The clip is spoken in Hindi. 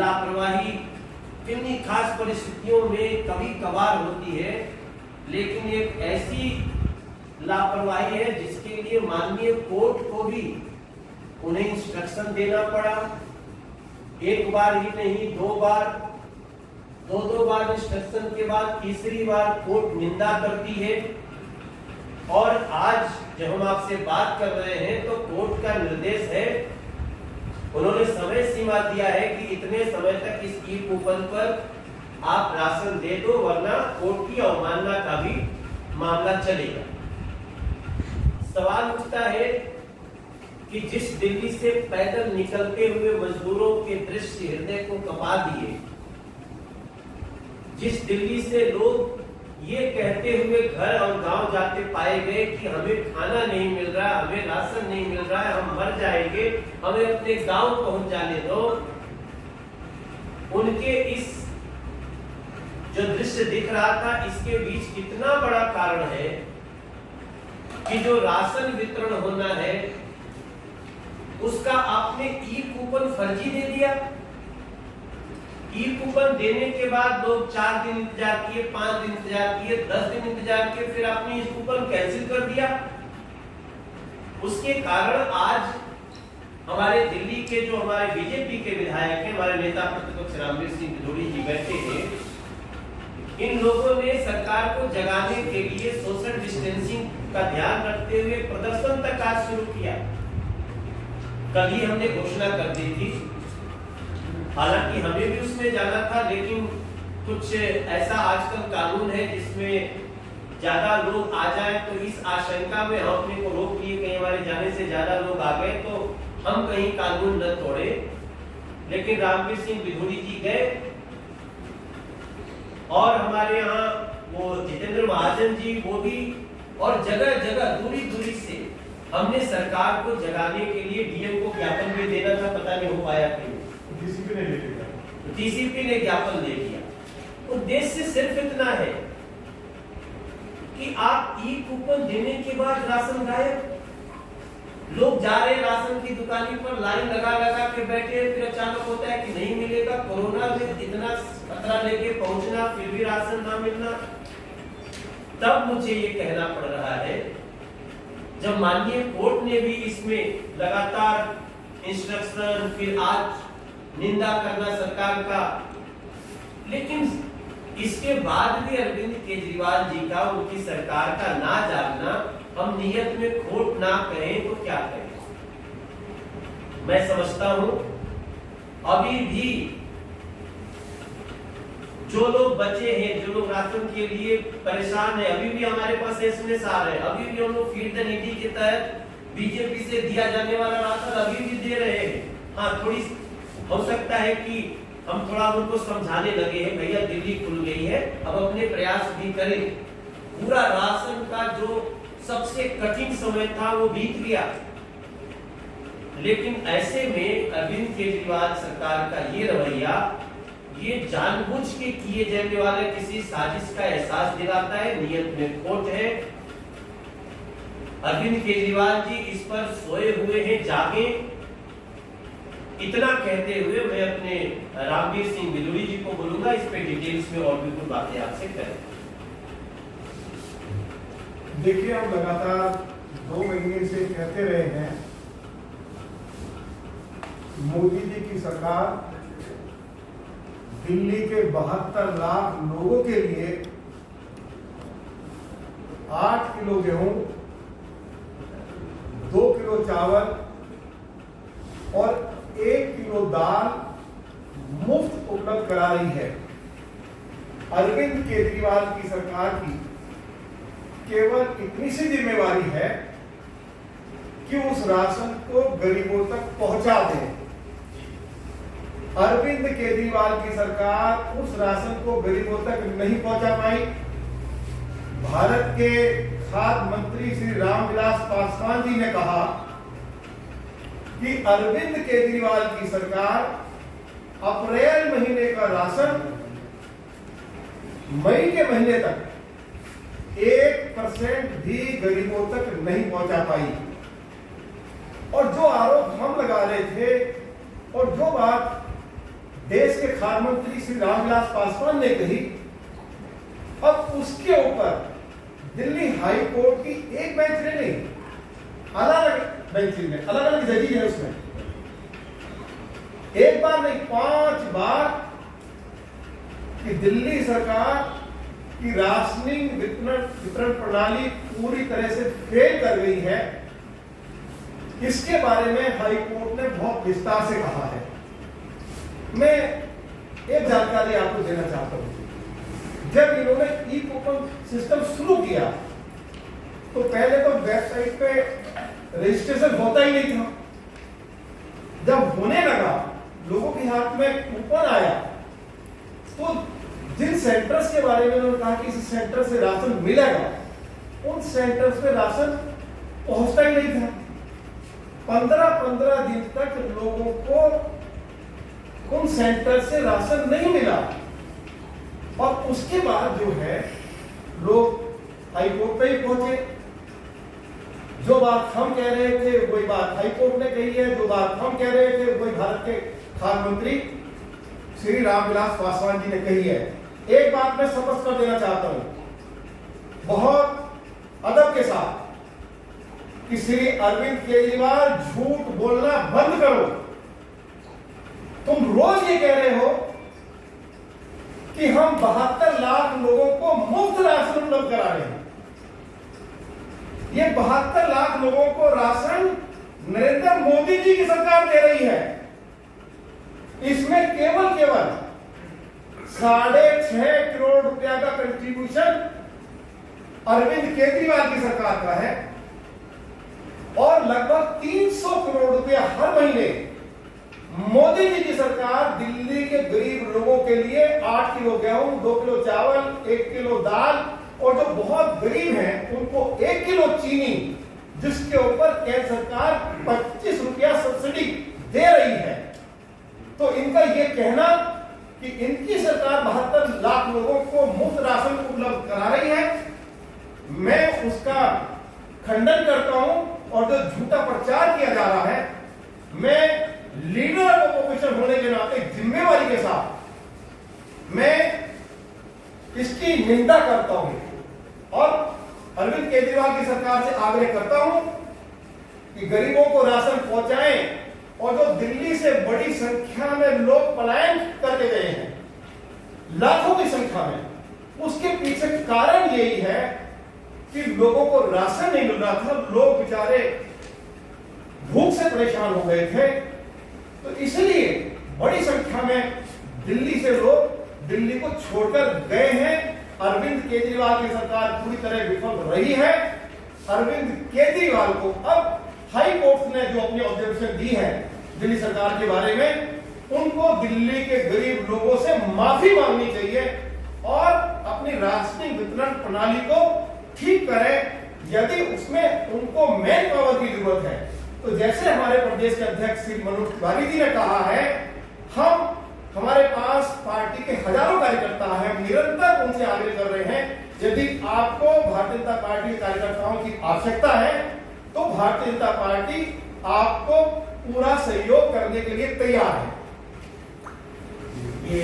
लापरवाही किन्हीं खास परिस्थितियों में कभी कभार होती है, लेकिन एक ऐसी लापरवाही है जिसके लिए माननीय कोर्ट को भी उन्हें इंस्ट्रक्शन देना पड़ा। एक बार ही नहीं, दो बार इंस्ट्रक्शन के बाद तीसरी बार कोर्ट निंदा करती है। और आज जब हम आपसे बात कर रहे हैं तो कोर्ट का निर्देश है, उन्होंने समय सीमा दिया है कि इतने समय तक इस ई कूपन पर आप राशन दे दो, वरना कोर्ट की अवमानना का भी मामला चलेगा। सवाल उठता है कि जिस दिल्ली से पैदल निकलते हुए मजदूरों के दृश्य हृदय को कपा दिए, जिस दिल्ली से लोग ये कहते हुए घर और गांव जाते पाए गए कि हमें खाना नहीं मिल रहा, हमें राशन नहीं मिल रहा है, हम मर जाएंगे, हमें अपने गांव पहुंच जाने दो, उनके इस जो दृश्य दिख रहा था, इसके बीच कितना बड़ा कारण है कि जो राशन वितरण होना है उसका आपने ई कूपन फर्जी दे दिया। ई कूपन देने के बाद लोग 4 दिन इंतजार किए, 5 दिन इंतजार किए, 10 दिन इंतजार किए, फिर आपने इस कूपन कैंसिल कर दिया। उसके कारण आज हमारे दिल्ली के जो हमारे बीजेपी के विधायक हैं, हमारे नेता प्रतिपक्ष रामवीर सिंह बिधूड़ी जी बैठे हैं, इन लोगों ने सरकार को जगाने के लिए सोशल डिस्टेंसिंग का ध्यान रखते हुए प्रदर्शन तक आज शुरू किया। कल ही हमने घोषणा कर दी थी, हालांकि हमें भी उसमें जाना था, लेकिन कुछ ऐसा आजकल कानून है जिसमें ज्यादा लोग आ जाए तो इस आशंका में हम अपने को रोक लिए, कहीं हमारे जाने से ज्यादा लोग आ गए तो हम कहीं कानून न तोड़े। लेकिन रामवीर सिंह बिधूड़ी जी गए और हमारे यहाँ वो जितेंद्र महाजन जी, वो भी, और जगह जगह दूरी दूरी से हमने सरकार को जगाने के लिए डीएम को ज्ञापन भी देना था, पता नहीं हो पाया क्यों। डीसीपी ने ज्ञापन दे दिया। उद्देश्य सिर्फ इतना है कि आप ई कूपन देने के बाद राशन गायब, लोग जा रहे राशन की दुकानी पर लाइन लगा लगा के बैठे, फिर अचानक होता है कि नहीं मिलेगा, कोरोना में इतना खतरा लेके पहुंचना, फिर भी राशन ना मिलना। तब मुझे ये कहना पड़ रहा है, जब माननीय कोर्ट ने भी इसमें लगातार इंस्ट्रक्शन, फिर आज निंदा करना सरकार का, लेकिन इसके बाद भी अरविंद केजरीवाल जी का, उनकी सरकार का ना जागना, हम नियत में खोट ना करें तो क्या करें। मैं समझता हूं अभी भी जो लोग बचे हैं, जो लोग राशन के लिए परेशान है, अभी भी हमारे पास एसएमएस आ रहे हैं, अभी भी हम लोग फीड द नीडी के तहत बीजेपी से दिया जाने वाला राशन अभी भी दे रहे हैं। हाँ, थोड़ी हो सकता है कि हम थोड़ा उनको समझाने लगे हैं, भैया दिल्ली खुल गई है, अब अपने प्रयास भी करें। पूरा राशन का जो सबसे कठिन समय था वो बीत गया, लेकिन ऐसे में अरविंद केजरीवाल सरकार का ये रवैया, ये जानबूझ के किए जाने वाले किसी साजिश का एहसास दिलाता है, नियत में खोट है। अरविंद केजरीवाल जी इस पर सोए हुए हैं, जागे। इतना कहते हुए मैं अपने रामवीर सिंह बिधूड़ी जी को बोलूंगा, इस पे डिटेल्स में और भी कुछ बातें आपसे करें। देखिए, हम लगातार 2 महीने से कहते रहे हैं, मोदी जी की सरकार दिल्ली के 72 लाख लोगों के लिए 8 किलो गेहूं, 2 किलो चावल और 1 किलो दाल मुफ्त उपलब्ध करा रही है। अरविंद केजरीवाल की सरकार की केवल इतनी सी जिम्मेवारी है कि उस राशन को गरीबों तक पहुंचा दे। अरविंद केजरीवाल की सरकार उस राशन को गरीबों तक नहीं पहुंचा पाई। भारत के खाद्य मंत्री श्री रामविलास पासवान जी ने कहा कि अरविंद केजरीवाल की सरकार अप्रैल महीने का राशन मई के महीने तक 1% भी गरीबों तक नहीं पहुंचा पाई। और जो आरोप हम लगा रहे थे और जो बात देश के खाद्य मंत्री श्री रामविलास पासवान ने कही, अब उसके ऊपर दिल्ली हाई कोर्ट की एक बेंच ने नहीं, अलग अलग बेंच में अलग अलग जजेज है उसमें, एक बार नहीं 5 बार कि दिल्ली सरकार की राशनिंग वितरण प्रणाली पूरी तरह से फेल कर गई है। इसके बारे में हाई कोर्ट ने बहुत विस्तार से कहा है। मैं एक जानकारी आपको देना चाहता हूं। जब इन्होंने ई कूपन सिस्टम शुरू किया तो पहले तो वेबसाइट पे रजिस्ट्रेशन होता ही नहीं था। जब होने लगा, लोगों के हाथ में कूपन आया, तो जिन सेंटर्स के बारे में उन्होंने कहा कि इस सेंटर से राशन मिलेगा, उन सेंटर्स पे राशन पहुंचता ही नहीं था। 15-15 दिन तक लोगों को उन सेंटर से राशन नहीं मिला और उसके बाद जो है लोग हाई कोर्ट पे ही पहुंचे। जो बात हम कह रहे थे वही बात हाई कोर्ट ने कही है, जो बात हम कह रहे थे वही भारत के खाद्य मंत्री श्री रामविलास पासवान जी ने कही है। एक बात मैं स्पष्ट कर देना चाहता हूं, बहुत अदब के साथ, कि श्री अरविंद केजरीवाल झूठ बोलना बंद करो। तुम रोज ये कह रहे हो कि हम 72 लाख लोगों को मुफ्त राशन उपलब्ध करा रहे हैं। ये 72 लाख लोगों को राशन नरेंद्र मोदी जी की सरकार दे रही है। इसमें केवल 6.5 करोड़ रुपया का कंट्रीब्यूशन अरविंद केजरीवाल की सरकार का है और लगभग 300 करोड़ रुपया हर महीने मोदी जी की सरकार दिल्ली के गरीब लोगों के लिए 8 किलो गेहूं, 2 किलो चावल, 1 किलो दाल और जो बहुत गरीब हैं उनको 1 किलो चीनी, जिसके ऊपर केंद्र सरकार 25 रुपया सब्सिडी दे रही है। तो इनका यह कहना कि इनकी सरकार 72 लाख लोगों को मुफ्त राशन उपलब्ध करा रही है, मैं उसका खंडन करता हूं। और जो झूठा प्रचार किया जा रहा है, मैं लीडर ऑफ ऑपोजिशन होने के नाते जिम्मेवारी के साथ मैं इसकी निंदा करता हूं और अरविंद केजरीवाल की सरकार से आग्रह करता हूं कि गरीबों को राशन पहुंचाएं। और जो दिल्ली से बड़ी संख्या में लोग पलायन करके गए हैं, लाखों की संख्या में, उसके पीछे कारण यही है कि लोगों को राशन नहीं मिल रहा था, लोग बेचारे भूख से परेशान हो गए थे। तो इसलिए बड़ी संख्या में दिल्ली से लोग दिल्ली को छोड़कर गए हैं। अरविंद केजरीवाल की सरकार पूरी तरह विफल रही है। अरविंद केजरीवाल को अब हाई कोर्ट ने जो अपनी ऑब्जर्वेशन दी है दिल्ली सरकार के बारे में, उनको दिल्ली के गरीब लोगों से माफी मांगनी चाहिए और अपनी राशनिंग वितरण प्रणाली को ठीक करें। यदि उसमें उनको मैन पावर की जरूरत है, तो जैसे हमारे प्रदेश के अध्यक्ष श्री मनोज तिवारी जी ने कहा है, हमारे पास पार्टी के हजारों कार्यकर्ता हैं, निरंतर उनसे आग्रह कर रहे हैं, यदि आपको भारतीय जनता पार्टी के कार्यकर्ताओं की आवश्यकता है तो भारतीय जनता पार्टी आपको पूरा सहयोग करने के लिए तैयार है। ये